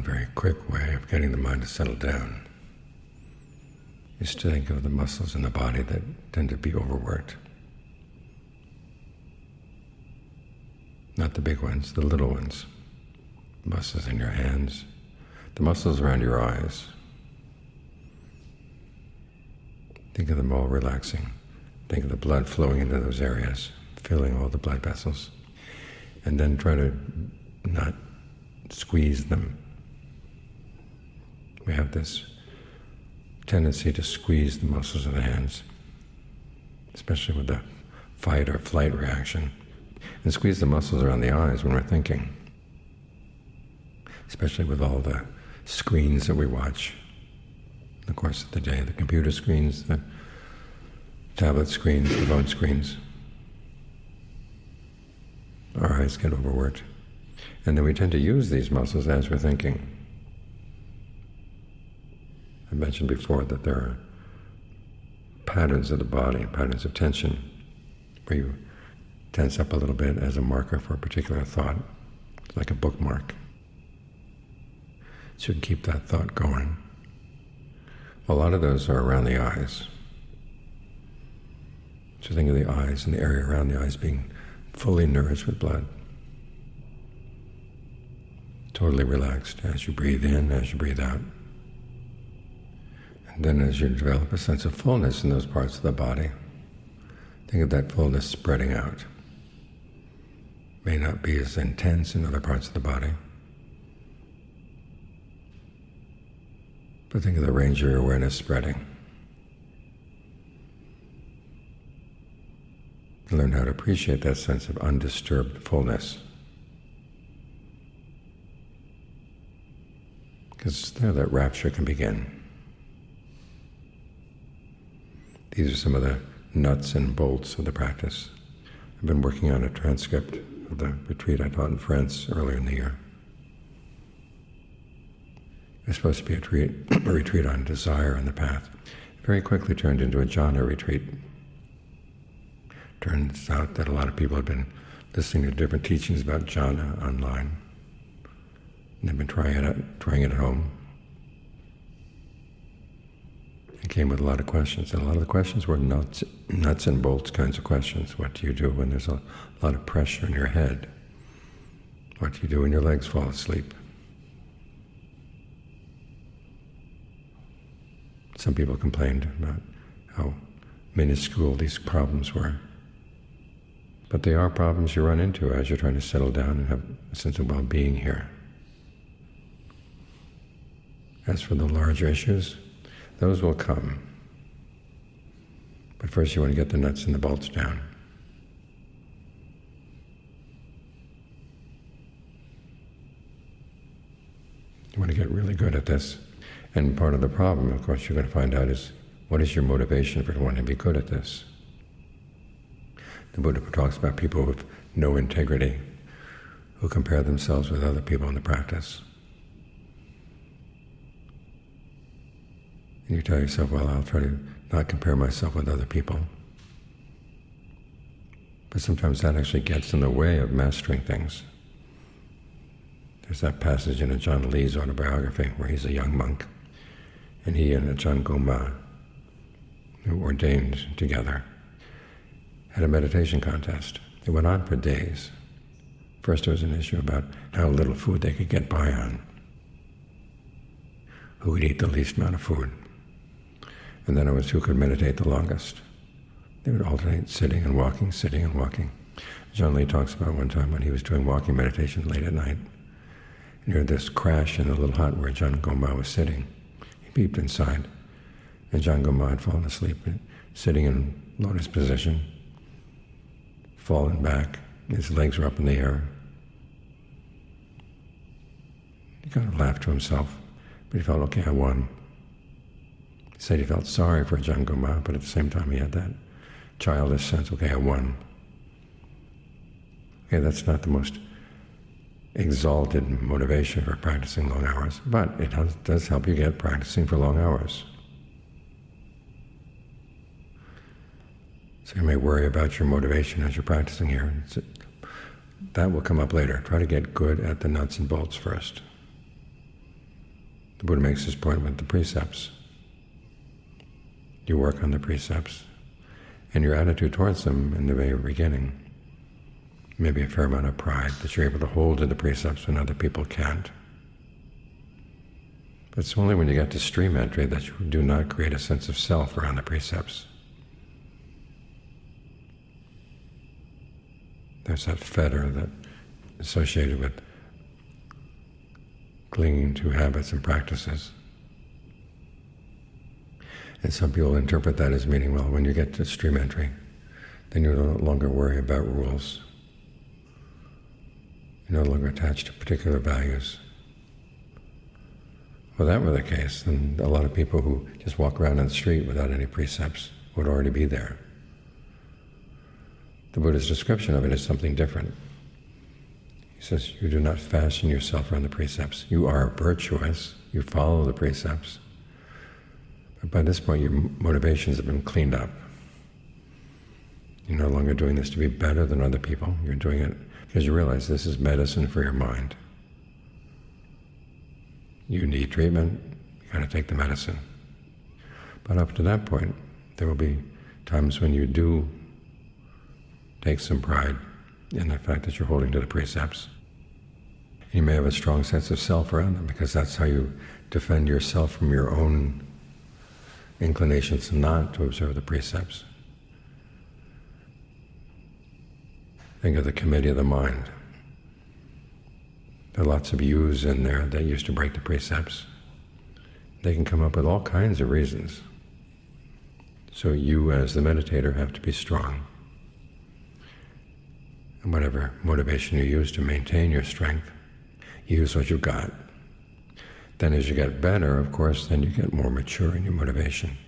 one very quick way of getting the mind to settle down is to think of the muscles in the body that tend to be overworked. Not the big ones, the little ones. The muscles in your hands, the muscles around your eyes. Think of them all relaxing. Think of the blood flowing into those areas, filling all the blood vessels. And then try to not squeeze them. We have this tendency to squeeze the muscles of the hands, especially with the fight or flight reaction, and squeeze the muscles around the eyes when we're thinking, especially with all the screens that we watch in the course of the day, the computer screens, the tablet screens, the phone screens. Our eyes get overworked. And then we tend to use these muscles as we're thinking. I mentioned before that there are patterns of the body, patterns of tension, where you tense up a little bit as a marker for a particular thought, like a bookmark. So you can keep that thought going. A lot of those are around the eyes. So think of the eyes and the area around the eyes being fully nourished with blood, totally relaxed as you breathe in, as you breathe out. And then as you develop a sense of fullness in those parts of the body, think of that fullness spreading out. May not be as intense in other parts of the body, but think of the range of your awareness spreading. Learn how to appreciate that sense of undisturbed fullness, because there that rapture can begin. These are some of the nuts and bolts of the practice. I've been working on a transcript of the retreat I taught in France earlier in the year. It was supposed to be a retreat on desire and the path. It very quickly turned into a jhana retreat. Turns out that a lot of people have been listening to different teachings about jhana online, and they've been trying it at home. It came with a lot of questions, and a lot of the questions were nuts and bolts kinds of questions. What do you do when there's a lot of pressure in your head? What do you do when your legs fall asleep? Some people complained about how minuscule these problems were. But they are problems you run into as you're trying to settle down and have a sense of well-being here. As for the larger issues, those will come. But first you want to get the nuts and the bolts down. You want to get really good at this. And part of the problem, of course, you're going to find out is, what is your motivation for wanting to be good at this? The Buddha talks about people with no integrity who compare themselves with other people in the practice. And you tell yourself, well, I'll try to not compare myself with other people. But sometimes that actually gets in the way of mastering things. There's that passage in Ajahn Lee's autobiography where he's a young monk, and he and Ajahn Goma, who ordained together, had a meditation contest. It went on for days. First there was an issue about how little food they could get by on, who would eat the least amount of food. And then it was who could meditate the longest. They would alternate sitting and walking, sitting and walking. Ajahn Lee talks about one time when he was doing walking meditation late at night, and he heard this crash in the little hut where Ajahn Goma was sitting. He peeped inside, and Ajahn Goma had fallen asleep, sitting in lotus position, fallen back, his legs were up in the air. He kind of laughed to himself, but he felt, okay, I won. He said he felt sorry for Ajahn Goma, but at the same time he had that childish sense, okay, I won. Okay, that's not the most exalted motivation for practicing long hours, but it does help you get practicing for long hours. So you may worry about your motivation as you're practicing here. That will come up later. Try to get good at the nuts and bolts first. The Buddha makes this point with the precepts. You work on the precepts, and your attitude towards them in the very beginning, maybe a fair amount of pride that you're able to hold to the precepts when other people can't. But it's only when you get to stream entry that you do not create a sense of self around the precepts. There's that fetter that associated with clinging to habits and practices. And some people interpret that as meaning, well, when you get to stream entry, then you no longer worry about rules. You're no longer attached to particular values. Well, if that were the case, then a lot of people who just walk around on the street without any precepts would already be there. The Buddha's description of it is something different. He says, you do not fashion yourself around the precepts. You are virtuous, you follow the precepts, but by this point your motivations have been cleaned up. You're no longer doing this to be better than other people. You're doing it because you realize this is medicine for your mind. You need treatment, you got to take the medicine. But up to that point, there will be times when you do take some pride in the fact that you're holding to the precepts. You may have a strong sense of self around them because that's how you defend yourself from your own inclinations not to observe the precepts. Think of the committee of the mind. There are lots of yous in there that used to break the precepts. They can come up with all kinds of reasons. So you, as the meditator, have to be strong. And whatever motivation you use to maintain your strength, use what you've got. Then as you get better, of course, then you get more mature in your motivation.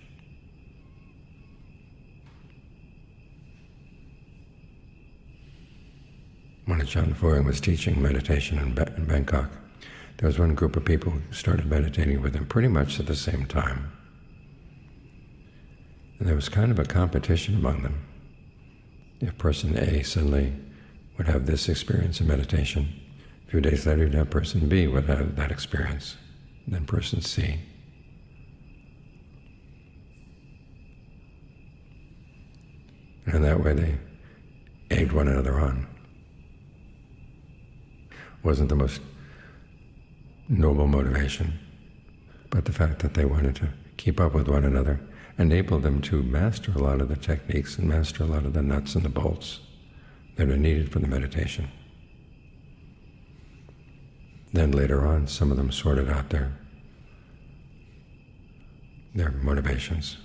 When Ajahn Fuang was teaching meditation in Bangkok, there was one group of people who started meditating with him pretty much at the same time. And there was kind of a competition among them. If person A suddenly would have this experience in meditation, a few days later you'd have person B would have that experience, and then person C. And that way they egged one another on. Wasn't the most noble motivation, but the fact that they wanted to keep up with one another enabled them to master a lot of the techniques and master a lot of the nuts and the bolts that are needed for the meditation. Then later on, some of them sorted out their motivations,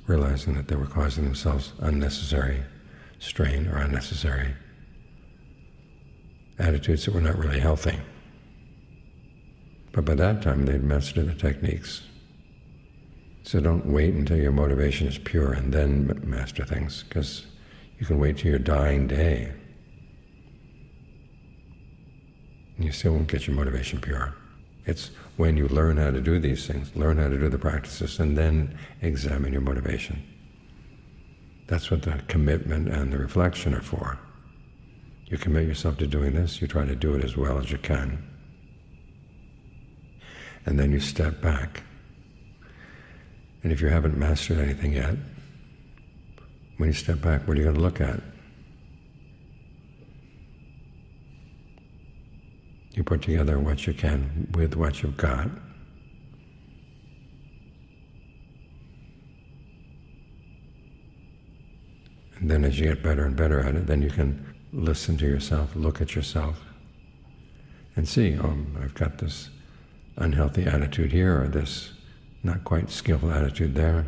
realizing that they were causing themselves unnecessary strain or unnecessary attitudes that were not really healthy. But by that time, they'd mastered the techniques. So don't wait until your motivation is pure and then master things, because you can wait till your dying day and you still won't get your motivation pure. It's when you learn how to do these things, learn how to do the practices, and then examine your motivation. That's what the commitment and the reflection are for. You commit yourself to doing this, you try to do it as well as you can. And then you step back. And if you haven't mastered anything yet, when you step back, what are you going to look at? You put together what you can with what you've got. And then as you get better and better at it, then you can listen to yourself, look at yourself, and see, oh, I've got this unhealthy attitude here, or this not quite skillful attitude there,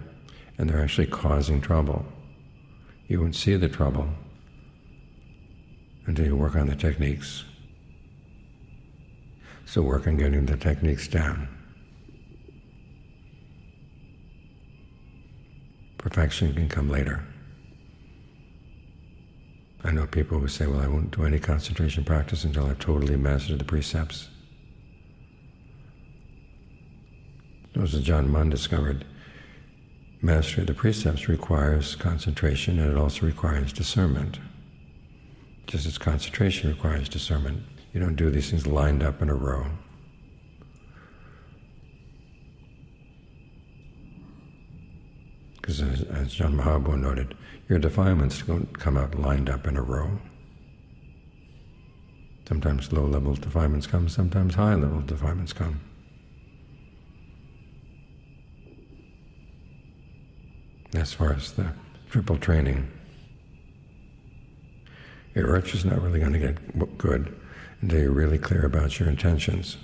and they're actually causing trouble. You won't see the trouble until you work on the techniques. So work on getting the techniques down. Perfection can come later. I know people who say, well, I won't do any concentration practice until I've totally mastered the precepts. As Ajahn Mun discovered, mastery of the precepts requires concentration, and it also requires discernment. Just as concentration requires discernment, you don't do these things lined up in a row. because as John Mahaprabhu noted, your defilements don't come out lined up in a row. Sometimes low-level defilements come, sometimes high-level defilements come. As far as the triple training, your urge is not really going to get good until you're really clear about your intentions.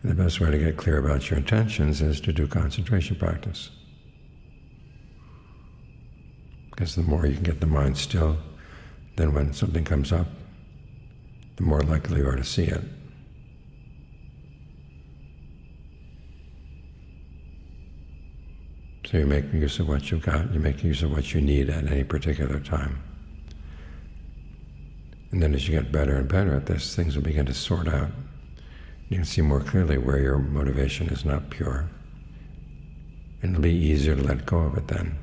And the best way to get clear about your intentions is to do concentration practice. Because the more you can get the mind still, then when something comes up, the more likely you are to see it. So you make use of what you've got, you make use of what you need at any particular time. And then as you get better and better at this, things will begin to sort out. You can see more clearly where your motivation is not pure. And it'll be easier to let go of it then.